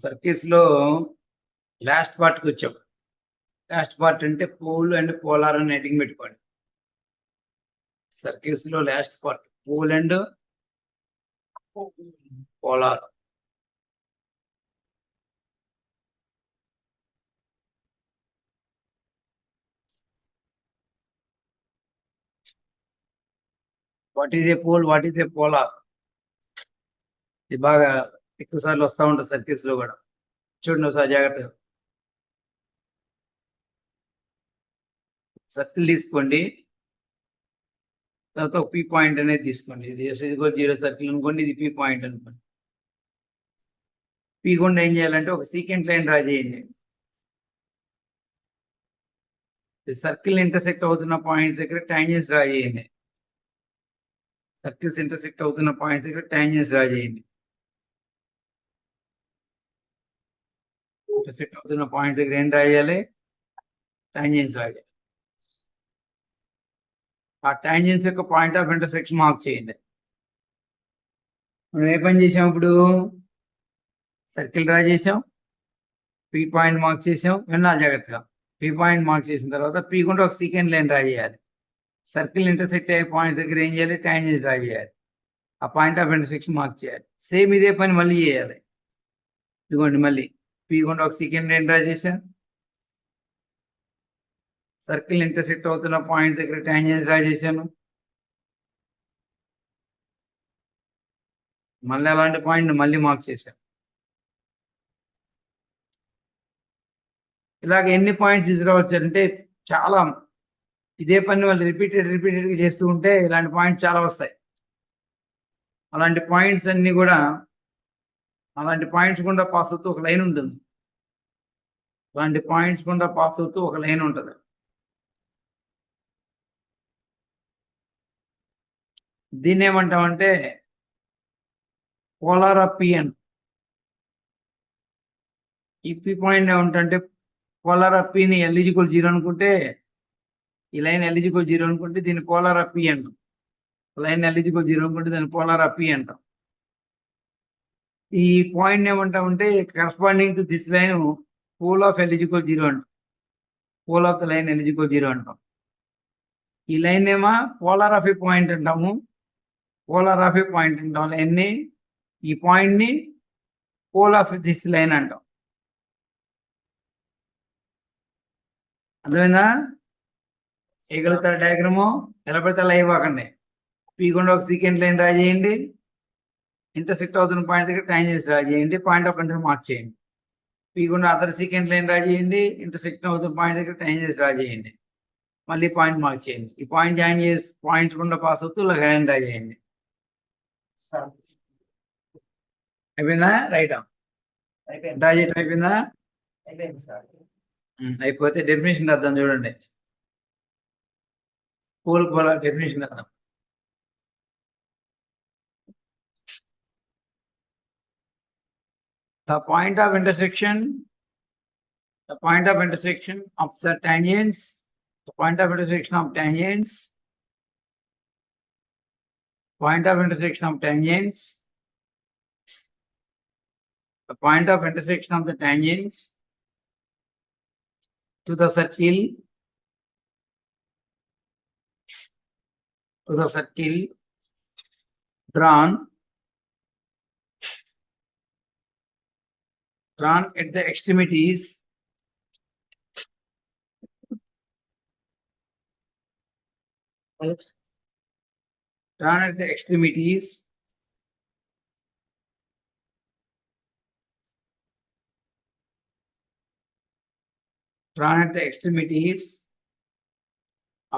Circles లో last part కి వచ్చాం. లాస్ట్ పార్ట్ అంటే పోల్ అండ్ పోలార్ అని హెడ్డింగ్ పెట్టుకోండి. సర్కిల్స్ లో last part pole and polar. What is a pole, what is a polar? ఇది బాగా ఎక్కువ సార్లు వస్తూ ఉంటుంది సర్కిల్స్ లో కూడా. చూడండి ఒకసారి జాగ్రత్తగా. సర్కిల్ తీసుకోండి, తర్వాత ఒక పీ పాయింట్ అనేది తీసుకోండి. ఇది జీరో సర్కిల్ అనుకోండి, ఇది పీ పాయింట్ అనుకోండి. పీ గుండా ఏం చేయాలంటే ఒక సీక్వెంట్ లైన్ డ్రా చేయండి. సర్కిల్ ఇంటర్సెక్ట్ అవుతున్న పాయింట్ దగ్గర టాంజెన్స్ డ్రా చేయండి. సర్కిల్స్ ఇంటర్సెక్ట్ అవుతున్న పాయింట్ దగ్గర టాంజెన్స్ డ్రా చేయండి. ఇంటర్సెక్ట్ అవుతున్న పాయింట్ దగ్గర ఏం డ్రా చేయాలి? టాంజెన్స్ డ్రా చేయాలి. ఆ టాంజెన్స్ యొక్క పాయింట్ ఆఫ్ ఇంటర్సెక్షన్ మార్క్ చేయండి. మనం ఏ పని చేసాం ఇప్పుడు? సర్కిల్ డ్రా చేసాం, పీ పాయింట్ మార్క్ చేసాం. వినాలి జాగ్రత్తగా. పీ పాయింట్ మార్క్ చేసిన తర్వాత పీ గుండా ఒక సీక్వెంట్ లైన్ డ్రా చేయాలి. సర్కిల్ ఇంటర్సెక్ట్ అయ్యే పాయింట్ దగ్గర ఏం చేయాలి? టాంజెన్స్ డ్రా చేయాలి. ఆ పాయింట్ ఆఫ్ ఇంటర్సెక్షన్ మార్క్ చేయాలి. సేమ్ ఇదే పని మళ్ళీ చేయాలి. ఇదిగోండి, మళ్ళీ పీ గుండా ఒక సీక్వెంట్ లైన్ డ్రా చేశాను. సర్కిల్ ఇంటర్సెక్ట్ అవుతున్న పాయింట్ దగ్గర టాంజెన్స్ డ్రా చేశాను. మళ్ళీ అలాంటి పాయింట్ మళ్ళీ మార్క్ చేశాను. ఇలాగ ఎన్ని పాయింట్స్ తీసుకురావచ్చు అంటే చాలా. ఇదే పని వాళ్ళు రిపీటెడ్గా చేస్తూ ఉంటే ఇలాంటి పాయింట్స్ చాలా వస్తాయి. అలాంటి పాయింట్స్ అన్ని కూడా, అలాంటి పాయింట్స్ గుండా పాస్ అవుతూ ఒక లైన్ ఉంటుంది. అలాంటి పాయింట్స్ గుండా పాస్ అవుతూ ఒక లైన్ ఉంటుంది. దీన్ని ఏమంటామంటే పోలార్ ఆఫ్ పి అని. ఈ పి పాయింట్ ఏమంటే పోలార్ ఆఫ్ పిని L=0 అనుకుంటే, ఈ లైన్ L=0 అనుకుంటే దీన్ని పోలార్ ఆఫ్ పి అంటాం. లైన్ L=0 అనుకుంటే దాన్ని పోలార్ ఆఫ్ పి అంటాం. ఈ పాయింట్ ఏమంటామంటే corresponding to this line pole of L=0 అంటాం. Pole of the line L=0 అంటాం. ఈ లైన్ ఏమో పోలార్ ఆఫ్ ఏ పాయింట్ అంటాము. పోలార్ ఆఫ్ ఏ పాయింట్ అంటాం లైన్ని. ఈ పాయింట్ ని పోల్ ఆఫ్ దిస్ లైన్ అంటాం. అర్థమైందా? వేయగలుగుతారు డయాగ్రాము? ఎలా పడితే అలా ఇవ్వకండి. పీ గుండా ఒక సీక్వెంట్ లైన్ డ్రా చేయండి. ఇంటర్సెక్ట్ అవుతున్న పాయింట్ దగ్గర టాంజెన్స్ డ్రా చేయండి. పాయింట్ ఆఫ్ ఇంటర్ మార్క్ చేయండి. పీ గుండా అదర్ సీక్వెంట్ లైన్ డ్రా చేయండి. ఇంటర్సెక్ట్ అవుతున్న పాయింట్ దగ్గర టాంజెన్స్ డ్రా చేయండి. మళ్ళీ పాయింట్ మార్క్ చేయండి. ఈ పాయింట్ జాయిన్ చేసి పాయింట్స్ గుండా పాస్ అవుతూ ఇలా లైన్ డ్రా చేయండి. అయిపోయిందా? రైటా? డ్రా చేయడం అయిపోయిందా? అయిపోతే డెఫినేషన్ అర్థం చూడండి. పోలార్ డెఫినేషన్ అర్థం. The point of intersection of the tangents, point of intersection of tangents to the circle drawn at the extremities of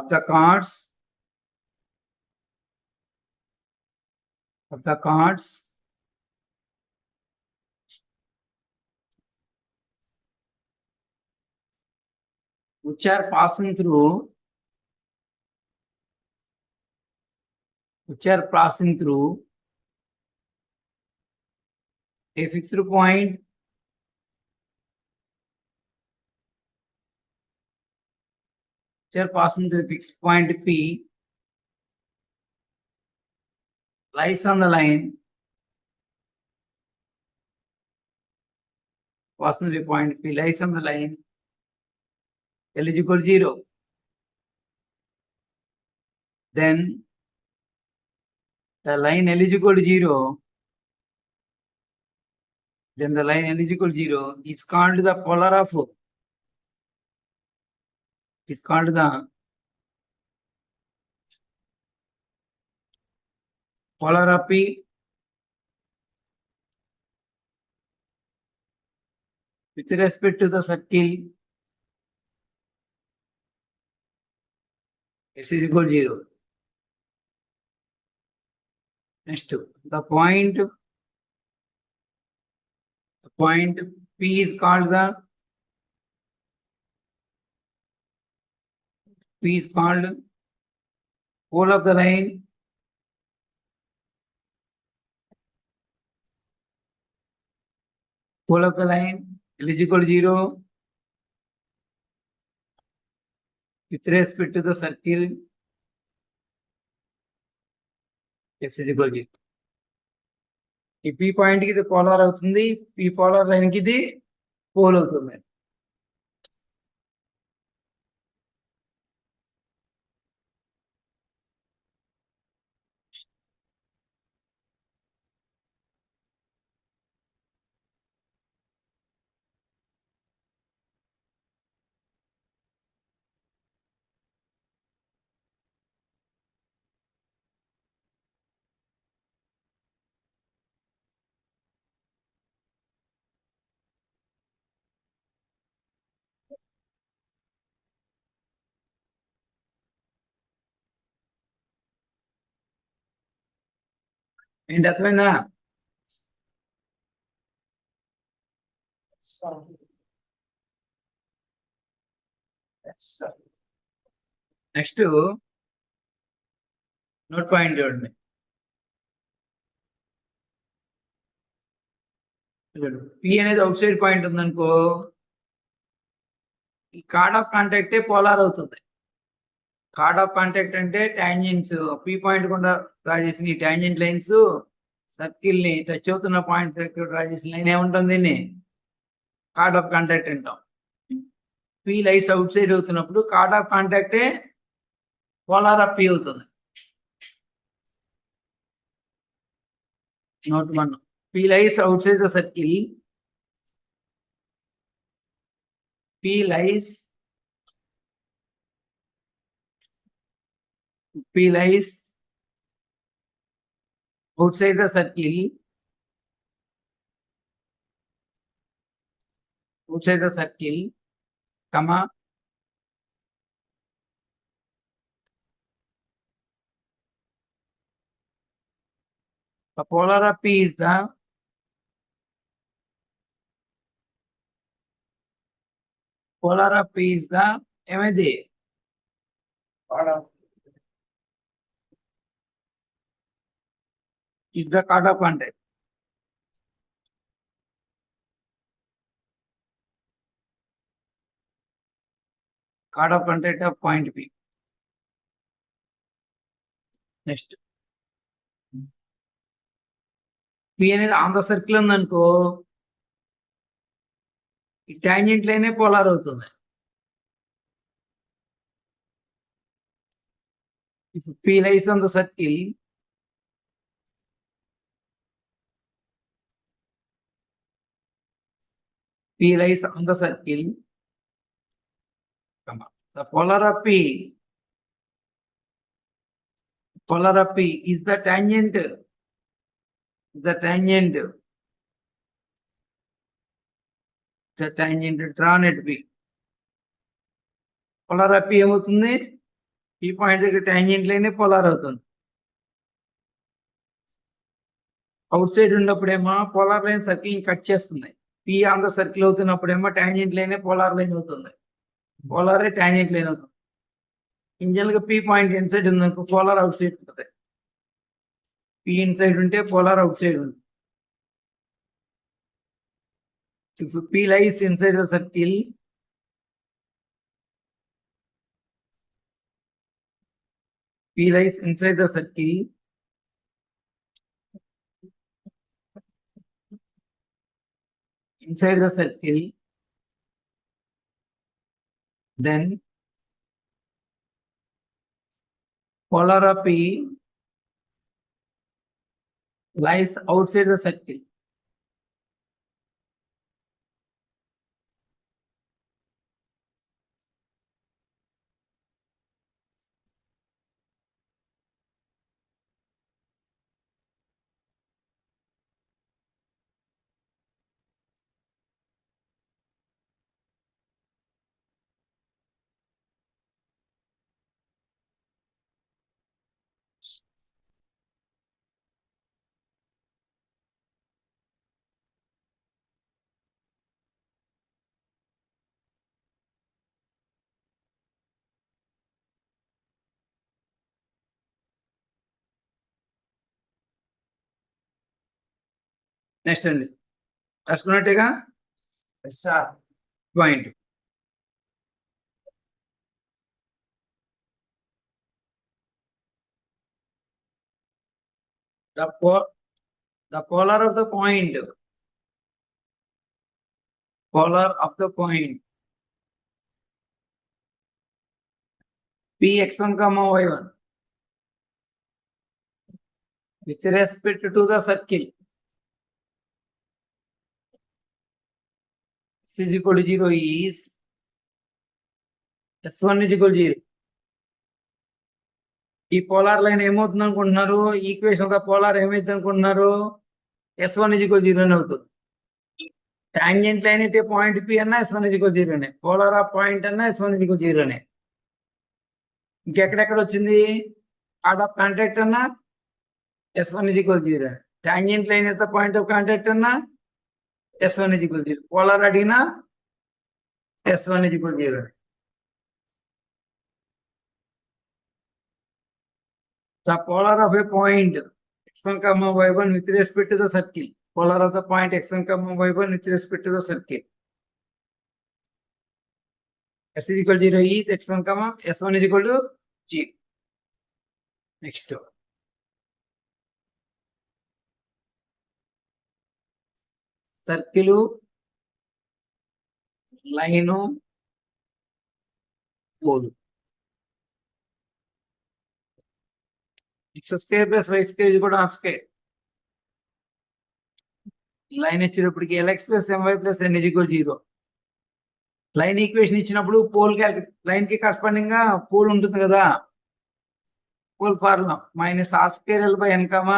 the chords which are passing through a fixed point fixed point P lies on the line Passing point P lies on the line L is equal to 0. Then the line L is equal to 0. Then the line L is equal to 0 is called the polar of polar of P with respect to the circle x is equal to 0. Next, the point P is called pole of the line L is equal to 0 with respect to the circle x is equal to 0. ఈ P point కి ఇది polar అవుతుంది, P polar line కి ఇది pole అవుతుంది. ఏంటి అర్థమైందా? Next note point చూడండి. P అనేది అవుట్ సైడ్ పాయింట్ ఉందనుకో, ఈ కార్డ్ ఆఫ్ కాంటాక్టే పోలార్ అవుతుంది. కార్డ్ ఆఫ్ కాంటాక్ట్ అంటే టాంజెంట్స్ P పాయింట్ గుండా డ్రా చేసిన ఈ టాంజెంట్ లైన్స్ సర్కిల్ ని టచ్ అవుతున్న పాయింట్ దగ్గర డ్రా చేసిన లైన్ ఏముంటుంది? దీన్ని కార్డ్ ఆఫ్ కాంటాక్ట్ అంటాం. P లైన్స్ అవుట్ సైడ్ అవుతున్నప్పుడు కార్డ్ ఆఫ్ కాంటాక్టే పోలార్ ఆఫ్ P అవుతుంది. Note 1. P lies outside the circle. P lies outside the circle. Comma. The polar of P is the ఏమైంది? is the card of contact. Card of contact of point P. Next. P అనేది on the circle ఉందనుకో, ఈ tangent లైనే polar అవుతుంది. ఇప్పుడు P lies on the circle. P lies on the circle. The polar of P is the tangent. The tangent drawn at P. Polar of P ఏమవుతుంది? ఈ point దగ్గర tangent లైనే polar అవుతుంది. అవుట్ సైడ్ ఉన్నప్పుడేమో polar line circle cut చేస్తుంది. P on the circle అవుతున్నప్పుడేమో tangent లైనే polar line అవుతుంది. పోలారే టాంజెంట్ లైన్ అవుతుంది. ఇంజనల్ గా P పాయింట్ ఇన్సైడ్ ఉందనుకో, పోలార్ అవుట్ సైడ్ ఉంటుంది. P ఇన్సైడ్ ఉంటే పోలార్ అవుట్ సైడ్ ఉంటుంది. If P lies inside the circle, inside the circle, then polar of P lies outside the circle. Next అండి రాసుకున్నట్టేగా point. The polar of the point. Polar of the point. Px1, y1 with respect to the circle x is equal to 0 is s1 is equal to 0. ఈ polar line ఏమవుతుంది అనుకుంటున్నారు? Equation of the polar ఏమైతుంది అనుకుంటున్నారు? s1 is equal to 0 అని అవుతుంది. Tangent line అయితే point P అన్నా s1 is equal to 0 అనే, పోలార్ ఆఫ్ పాయింట్ అన్నా s1 is equal to 0 అనే. ఇంకెక్కడెక్కడ వచ్చింది? కార్డ్ ఆఫ్ కాంటాక్ట్ అన్నా s1 is equal to 0. Tangent line అయితే పాయింట్ ఆఫ్ కాంటాక్ట్ అన్నా s1 is equal to 0. Polar అడిగినా s1 is equal to 0. The polar of a point x1, y1 with respect to the circle. Polar of the point x1, y1 with respect to the circle. S is equal to 0 is x1, s1 is equal to 0. Next. Circle, line, pole. x square plus y square is equal to r square. Line ఇచ్చినప్పటికి lx plus my plus n is equal to 0. Line equation ఇచ్చినప్పుడు pole line కి corresponding గా pole ఉంటుంది కదా, pole formula minus are square L by N comma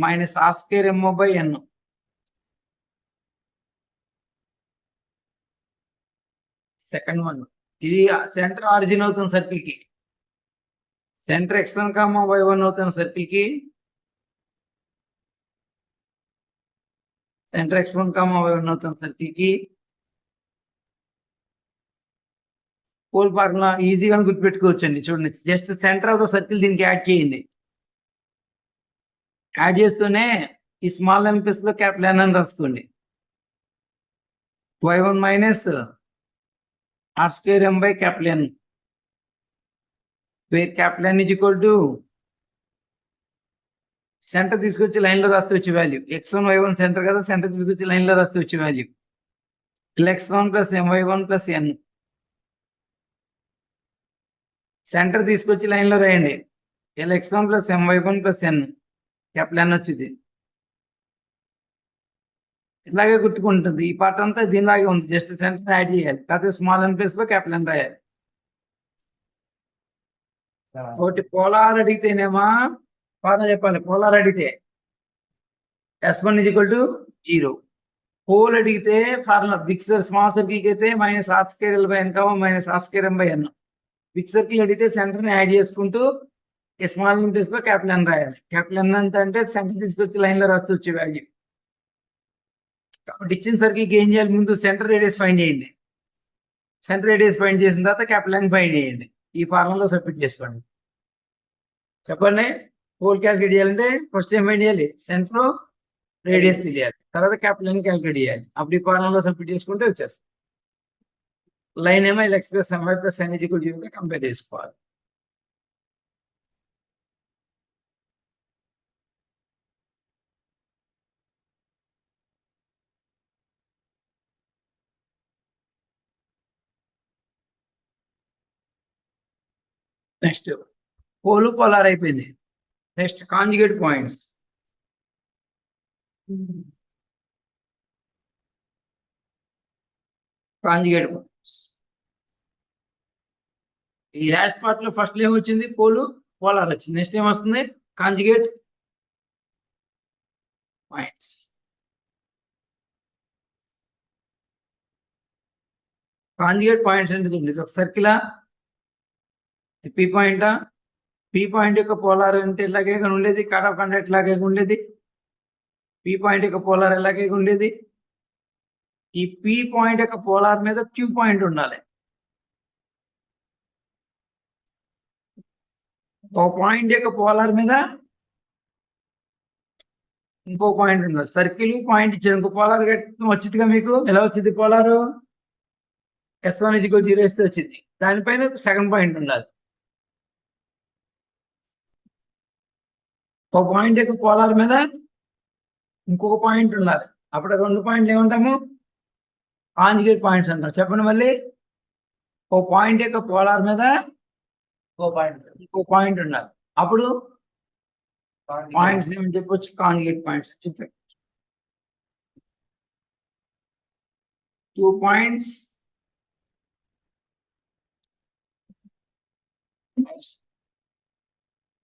minus are square m o by n. Second one, ఇది centre origin అవుతుంది circle కి. Centre x1, y1 అవుతుంది circle కి. సెంటర్ x1, y1 అవుతుంది సర్కిల్ కి. పోల్ ఫార్ములా ఈజీగా గుర్తుపెట్టుకోవచ్చు అండి. చూడండి, just center of the circle దీనికి యాడ్ చేయండి. యాడ్ చేస్తూనే ఈ స్మాల్ ఎన్ ప్లస్ లో క్యాపిటల్ ఎన్ అని రాసుకోండి. y1 minus are square M by capital N, where capital N is equal to center తీసుకొచ్చి లైన్ లో రాస్తే వచ్చే వాల్యూ x1, y1 సెంటర్ కదా, సెంటర్ తీసుకొచ్చి లైన్ లో రాస్తే వచ్చే value lx1 plus my1 plus n. Center తీసుకొచ్చి లైన్ లో రాయండి lx1 plus my1 plus n, capital ఎన్ వచ్చింది. ఇలాగే గుర్తుకుంటుంది. ఈ పార్ట్ అంతా దీనిలాగే ఉంది, జస్ట్ సెంటర్ యాడ్ చేయాలి, కాకపోతే స్మాల్ ఎన్ ప్లేస్ లో క్యాపిటల్ ఎన్ రాయాలి. ఒకటి పోలార్ అడిగితేనేమా ఫార్ములా చెప్పాలి. పోలార్ అడిగితే s1 is equal to 0. Pole అడిగితే ఫార్ములా బిగ్ స్మాల్ సర్కిల్ కి అయితే minus are square L by N comma minus are square M by N. Big circle అడిగితే సెంటర్ ని యాడ్ చేసుకుంటూ స్మాల్ ఎన్ ప్లేస్ లో capital N రాయాలి. Capital ఎన్ ఎంత అంటే సెంటర్ తీసుకొచ్చి లైన్ లో రాస్తే వచ్చే వాల్యూ. కాబట్టి ఇచ్చిన సర్కిల్ కి ఏం చేయాలి? ముందు సెంటర్ రేడియస్ ఫైండ్ చేయండి. సెంటర్ రేడియస్ ఫైండ్ చేసిన తర్వాత క్యాపిటల్ ఎన్ ఫైండ్ చేయండి. ఈ ఫార్ములాలో సబ్మిట్ చేసుకోండి. చెప్పండి, పోల్ క్యాల్కులేట్ చేయాలంటే ఫస్ట్ ఏం ఫైండ్ చేయాలి? సెంటర్ రేడియస్ తెలియాలి, తర్వాత క్యాపిటల్ ఎన్ క్యాల్కులేట్ చేయాలి. అప్పుడు ఈ ఫార్ములాలో సబ్మిట్ చేసుకుంటే వచ్చేస్తుంది. లైన్ ఏమో lx plus my plus n is equal to 0 compare చేసుకోవాలి. నెక్స్ట్ పోలు పోలార్ అయిపోయింది. Next conjugate points. Conjugate points ఈ లాస్ట్ పార్ట్ లో ఫస్ట్ ఏం వచ్చింది? పోలు పోలార్ వచ్చింది. నెక్స్ట్ ఏం వస్తుంది? Conjugate points. కాంజుగేట్ పాయింట్స్ అంటే ఇది ఒక సర్కిలా, పీ పాయింటా? పీ పాయింట్ యొక్క పోలార్ అంటే ఎలాగే ఉండేది, కట్ ఆఫ్ కాంటాక్ట్ లాగే ఉండేది. పీ పాయింట్ యొక్క పోలార్ ఎలాగే ఉండేది. ఈ పీ పాయింట్ యొక్క పోలార్ మీద క్యూ పాయింట్ ఉండాలి. ఒక పాయింట్ యొక్క పోలార్ మీద ఇంకో పాయింట్ ఉండాలి. సర్కిల్ పాయింట్ ఇచ్చారు, ఇంకో పోలార్ వచ్చిందిగా మీకు. ఎలా వచ్చింది పోలారు? S1 0 వేస్తే వచ్చింది. దానిపైన సెకండ్ పాయింట్ ఉండాలి. ఒక పాయింట్ యొక్క పోలార్ మీద ఇంకొక పాయింట్ ఉండాలి. అప్పుడు రెండు పాయింట్లు ఏమంటాము? కాంజుగేట్ పాయింట్స్ అంటారు. చెప్పండి మళ్ళీ. ఒక పాయింట్ యొక్క పోలార్ మీద ఇంకో పాయింట్ ఉండాలి. అప్పుడు పాయింట్స్ ఏమని చెప్పొచ్చు? కాంజుగేట్ పాయింట్స్ చెప్పండి. 2 points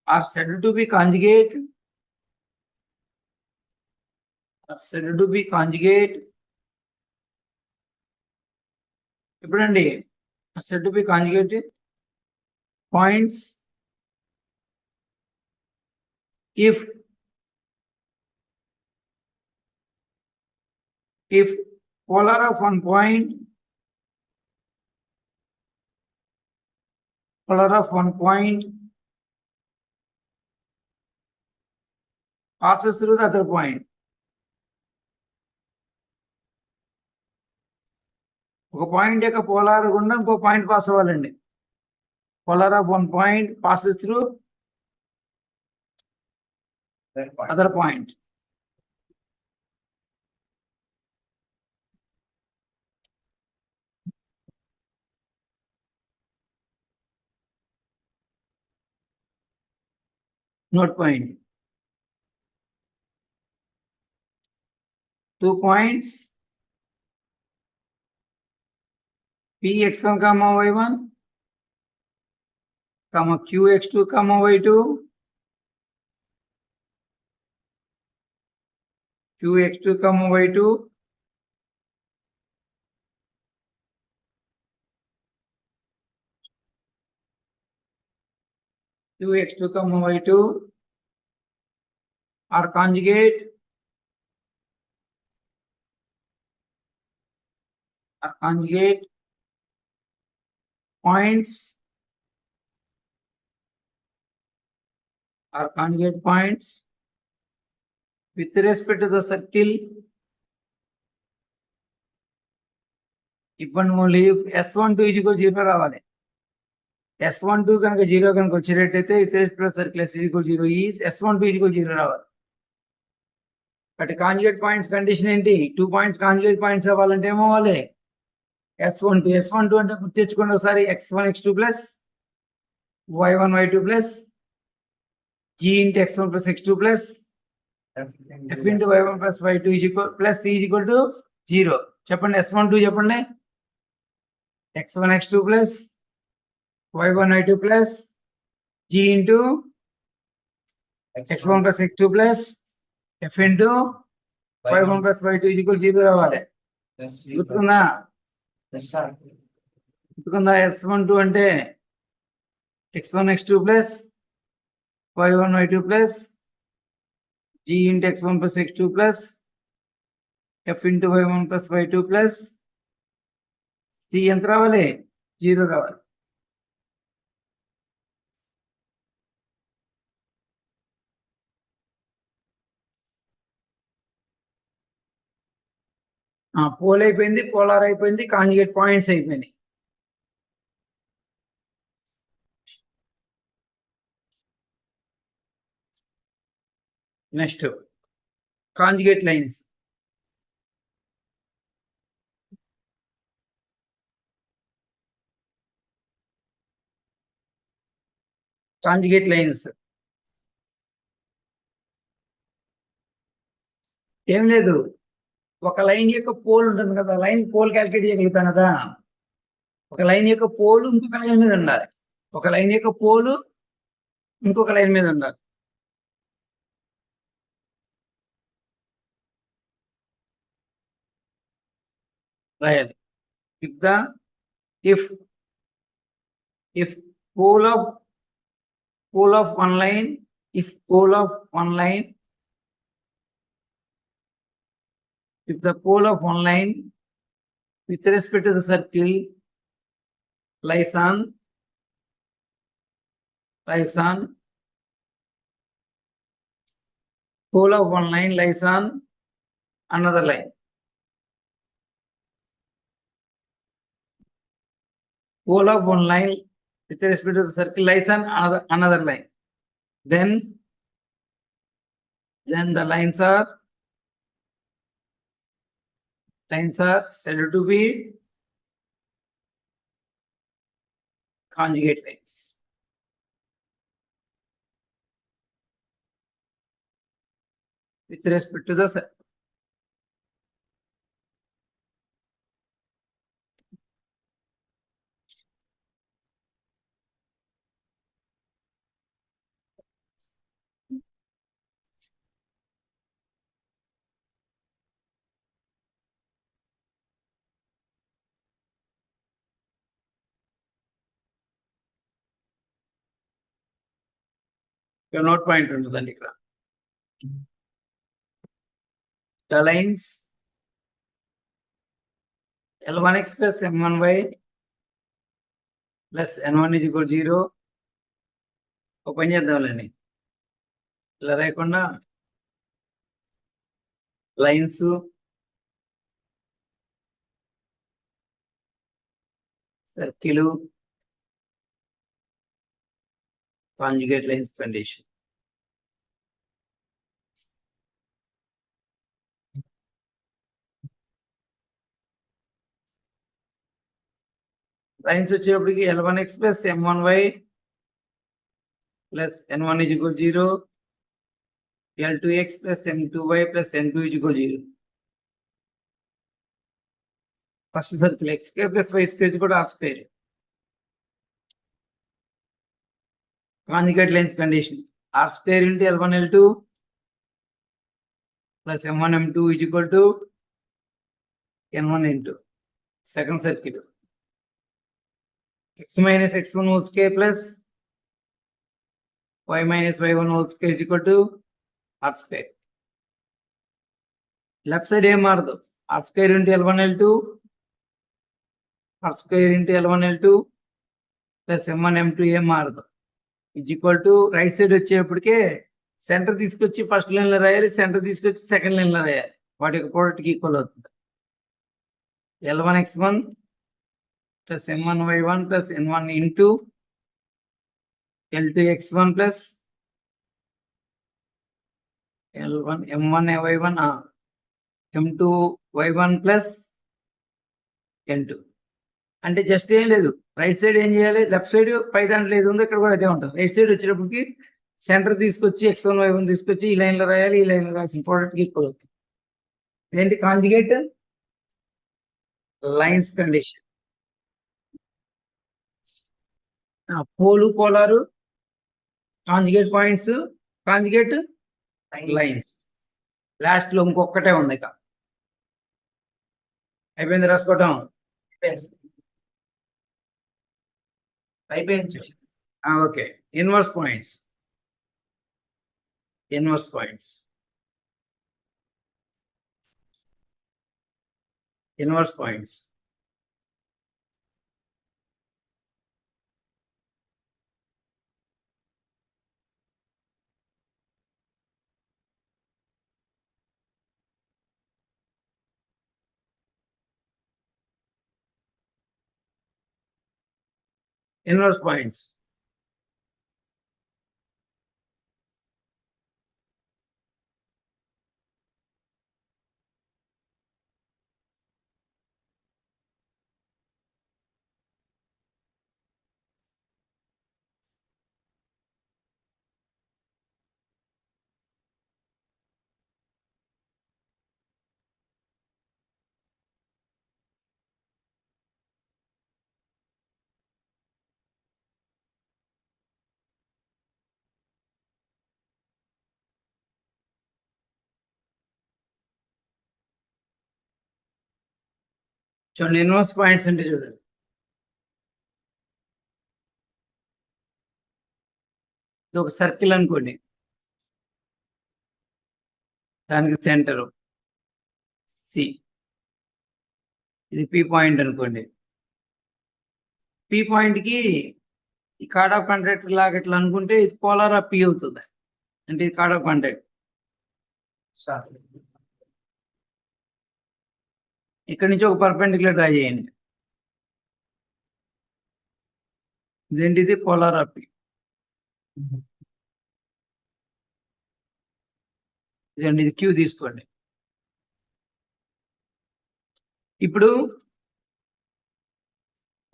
are said to be conjugate. ఎప్పుడండి said to be conjugate points if polar of one point passes through the other point. ఒక పాయింట్ యొక్క పోలార్ గుండా ఇంకో పాయింట్ పాస్ అవ్వాలండి. Polar of one point passes through other point. Note point. 2 points Px1, y1, Qx2, y2, Qx2, y2, Qx2, y2 are conjugate points with respect to the circle if and only if S12 is equal to 0 రావాలి. S12 కనుక 0 కనుక వచ్చేటట్టయితే with respect to the circle S is equal to 0 is S12 is equal to 0 రావాలి. But conjugate points condition ఏంటి? 2 points conjugate points అవ్వాలంటే ఏమవ్వాలి? S12 అంటే గుర్తించుకోండి ఒకసారి. x1 x2 plus y1 y2 plus g into x1 plus x2 plus f into y1 plus y2 is equal plus c is equal to 0. చెప్పండి S12 చెప్పండి. x1 x2 plus y1 y2 plus g into x1 plus x2 plus f into y1 plus y2 is equal to 0 రావాలి. గుర్తుందా? S12 అంటే x1 x2 plus y1 y2 plus g into x1 plus x2 plus f into y1 plus y2 plus c ఎంత రావాలి? 0 రావాలి. Pole అయిపోయింది, polar అయిపోయింది, conjugate points అయిపోయినాయి. Next conjugate lines. Conjugate lines ఏం లేదు, ఒక లైన్ యొక్క పోల్ ఉంటుంది కదా, లైన్ పోల్ క్యాలిక్యులేట్ చేయగలుగుతాం కదా. ఒక లైన్ యొక్క పోలు ఇంకొక లైన్ మీద ఉండాలి, ఒక లైన్ యొక్క పోలు ఇంకొక లైన్ మీద ఉండాలి. రాయాలి. If the if if pole of one line, if pole of one line, if the pole of one line with respect to the circle lies on pole of one line lies on another line, pole of one line with respect to the circle lies on another line, then the lines are said to be conjugate lines. With respect to the circle. Note point ఉంటుందండి ఇక్కడ. The lines L1x plus M1y plus N1 is equal to 0. Open చేద్దాంలేండి. ఇలా రాయకుండా lines circle conjugate lines condition. Lines వచ్చేటప్పటికి L1x plus M1y plus N1 is equal to 0, L2x plus M2y plus N2 is equal to 0. First circle x square plus y square కూడా r square. Conjugate lines condition r square into L1 L2 plus M1 M2 is equal to N1 N2. Second circle x minus x1 whole square plus y minus y1 whole square is equal to r square. Left side ఏం మారదు, r square into L1 L2 r square into L1 L2 plus M1 M2 ఏం మారదు is equal to right side వచ్చేప్పటికే centre తీసుకొచ్చి first line లో రాయాలి, centre తీసుకొచ్చి second line లో రాయాలి. వాటి యొక్క ప్రోడక్ట్ కి ఈక్వల్ అవుతుంది. L1 x1 plus M1 y1 plus N1 into L2 x1 plus L1 M1 y1 M2 y1 plus N2. అంటే జస్ట్ ఏం లేదు, రైట్ సైడ్ ఏం చేయాలి, లెఫ్ట్ సైడ్ పై దాంట్లో ఏది ఉందో ఇక్కడ కూడా అదే ఉంటుంది. రైట్ సైడ్ వచ్చేటప్పటికి సెంటర్ తీసుకొచ్చి x1 y1 తీసుకొచ్చి ఈ లైన్ లో రాయాలి, ఈ లైన్ లో రాసిన ప్రోడక్ట్ కి ఈక్వల్ అవుతుంది. ఏంటి conjugate lines condition. Pole polar, conjugate points, conjugate lines. Last లో ఇంకొకటే ఉంది ఇక. అయిపోయింది రాసుకోవటం. అయిపోయింది. Okay, inverse points. Inverse points, inverse points. Inverse points. చూడండి ఇన్వర్స్ పాయింట్స్ అంటే చూడండి ఇది ఒక సర్కిల్ అనుకోండి, దానికి సెంటరు సి, ఇది పి పాయింట్ అనుకోండి. పి పాయింట్ కి ఈ కార్డ్ ఆఫ్ కాంటాక్ట్ లాగా ఇట్లా అనుకుంటే ఇది పోలార్ ఆఫ్ పి అవుతుంది, అంటే ఇది కార్డ్ ఆఫ్ కాంటాక్ట్. ఇక్కడ నుంచి ఒక పర్పెండిక్యులర్ డ్రా చేయండి, ఇదేంటిది పోలార్ ఆఫ్ పి. ఇదండి ఇది క్యూ తీసుకోండి. ఇప్పుడు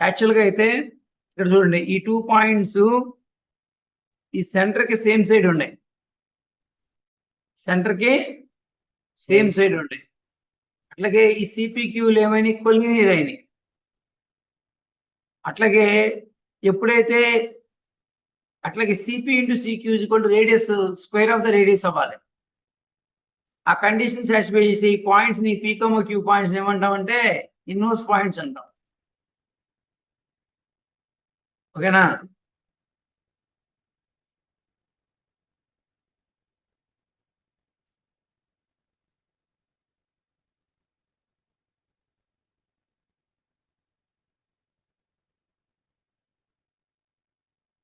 యాక్చువల్గా అయితే ఇక్కడ చూడండి ఈ 2 పాయింట్స్ ఈ సెంటర్ కి సేమ్ సైడ్ ఉన్నాయి, సెంటర్ కి సేమ్ సైడ్ ఉన్నాయి. అట్లాగే ఈ సిపిక్యూలు ఏమైనా కొలినియర్ అయినాయి. అట్లాగే ఎప్పుడైతే అట్లాగే CP into CQ radius square of the radius అవ్వాలి. ఆ కండిషన్ సాటిస్ఫై చేసి ఈ పాయింట్స్ ని పీకమ్ క్యూ పాయింట్స్ ఏమంటామంటే ఇన్వర్స్ పాయింట్స్ అంటాం. ఓకేనా?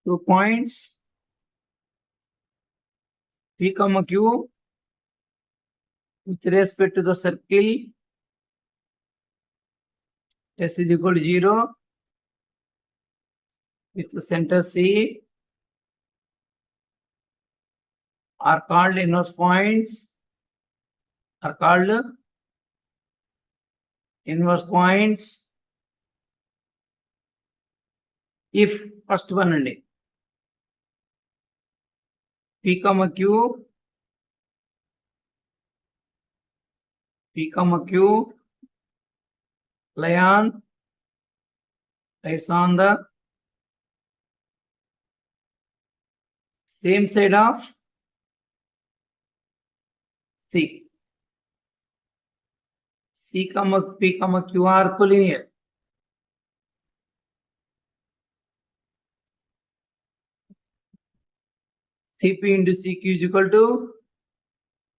Two points P, Q with respect to the circle S is equal to 0 with the center C are called inverse points, are called inverse points if first one and P, Q lies on the same side of C. C, P, Q are collinear. Cp into Cq is equal to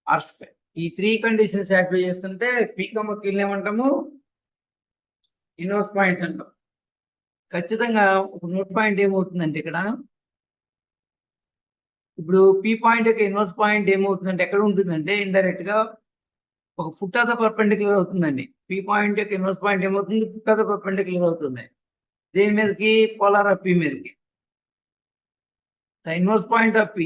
R square. ఈ 3 conditions satisfy చేస్తుంటే P, Q ఏమంటాము inverse points అంటాం. ఖచ్చితంగా ఒక note point ఏమవుతుందంటే ఇక్కడ ఇప్పుడు P point యొక్క ఇన్వర్స్ పాయింట్ ఏమవుతుందంటే ఎక్కడ ఉంటుందంటే ఇండైరెక్ట్ గా ఒక ఫుట్ ఆఫ్ ద పర్పెండిక్యులర్ అవుతుందండి. P పాయింట్ యొక్క ఇన్వర్స్ పాయింట్ ఏమవుతుంది, ఫుట్ ఆఫ్ ద పర్పెండిక్యులర్ అవుతుంది. దేని మీదకి? పోలార్ ఆఫ్ P మీదకి. The inverse point of P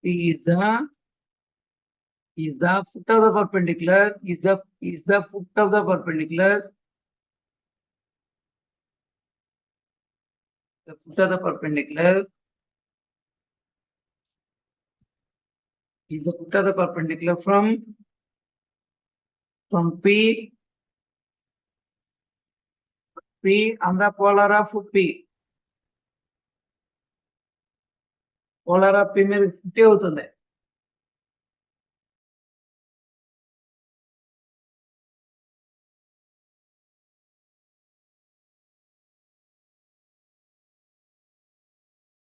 is the foot of the perpendicular, is the foot of the perpendicular, the foot of the perpendicular is the foot of the perpendicular from P on the polar of P. Polar of P మీద 50 అవుతుంది.